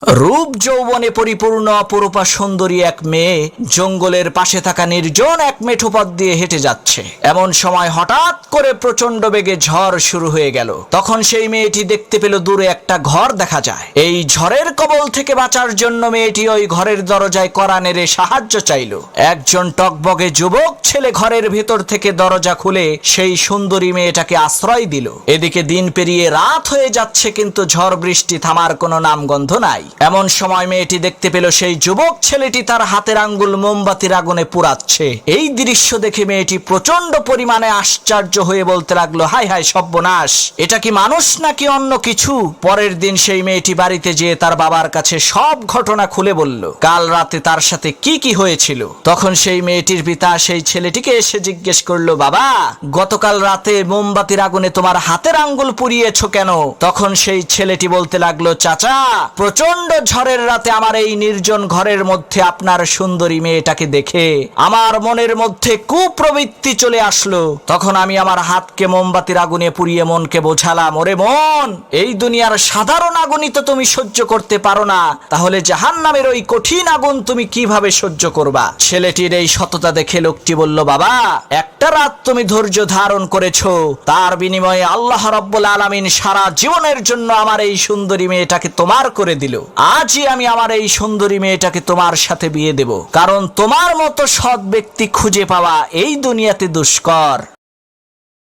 রূপ যৌবনে পরিপূর্ণ অপরূপা সুন্দরী এক মেয়ে জঙ্গলের পাশে থাকা নির্জন এক মেঠো পথ দিয়ে হেঁটে যাচ্ছে। এমন সময় হঠাৎ করে প্রচন্ড বেগে ঝড় শুরু হয়ে গেল। তখন সেই মেয়েটি দেখতে পেল দূরে একটা ঘর দেখা যায়। এই ঝড়ের কবল থেকে বাঁচার জন্য মেয়েটি ওই ঘরের দরজায় কড়া নেড়ে সাহায্য চাইল। একজন টকবগে যুবক ছেলে ঘরের ভেতর থেকে দরজা খুলে সেই সুন্দরী মেয়েটাকে আশ্রয় দিল। এদিকে দিন পেরিয়ে রাত হয়ে যাচ্ছে, কিন্তু ঝড় বৃষ্টি থামার কোনো নামগন্ধ নাই। এমন সময় মেয়েটি দেখতে পেল সেই যুবক ছেলেটি তার হাতের আঙ্গুল মোমবাতির আগুনে পুড়াচ্ছে। এই দৃশ্য দেখে মেয়েটি প্রচন্ড পরিমাণে আশ্চর্য হয়ে বলতে লাগলো, হায় হায় সর্বনাশ, এটা কি মানুষ নাকি অন্য কিছু? পরের দিন সেই মেয়েটি বাড়িতে যেয়ে তার বাবার কাছে সব ঘটনা খুলে বলল, কাল রাতে তার সাথে কি কি হয়েছিল। তখন সেই মেয়েটির পিতা সেই ছেলেটিকে এসে জিজ্ঞেস করলো, বাবা, গতকাল রাতে মোমবাতির আগুনে তোমার হাতের আঙ্গুল পুড়িয়েছো কেন? তখন সেই ছেলেটি বলতে লাগলো, চাচা, প্রচন্ড ঝড়ের রাতে আমার এই নির্জন ঘরের মধ্যে আপনার সুন্দরী মেয়েটাকে দেখে আমার মনের মধ্যে কুপ্রবৃত্তি চলে আসলো। তখন আমি আমার হাতকে মোমবাতির আগুনে পুড়িয়ে মনকে বোঝালাম, ওরে মন, এই দুনিয়ার সাধারণ আগুনই তো তুমি সহ্য করতে পারো না, তাহলে জাহান্নামের ওই কঠিন আগুন তুমি কিভাবে সহ্য করবা? ছেলেটির এই সততা দেখে লোকটি বলল, বাবা, একটা রাত তুমি ধৈর্য ধারণ করেছো, তার বিনিময়ে আল্লাহ রাব্বুল আলামিন সারা জীবনের জন্য আমার এই সুন্দরী মেয়েটাকে তোমার করে দিল। আজই আমি আমার এই সুন্দরী মেয়েটাকে তোমার সাথে বিয়ে দেব, কারণ তোমার মতো সৎ ব্যক্তি খুঁজে পাওয়া এই দুনিয়াতে দুষ্কর।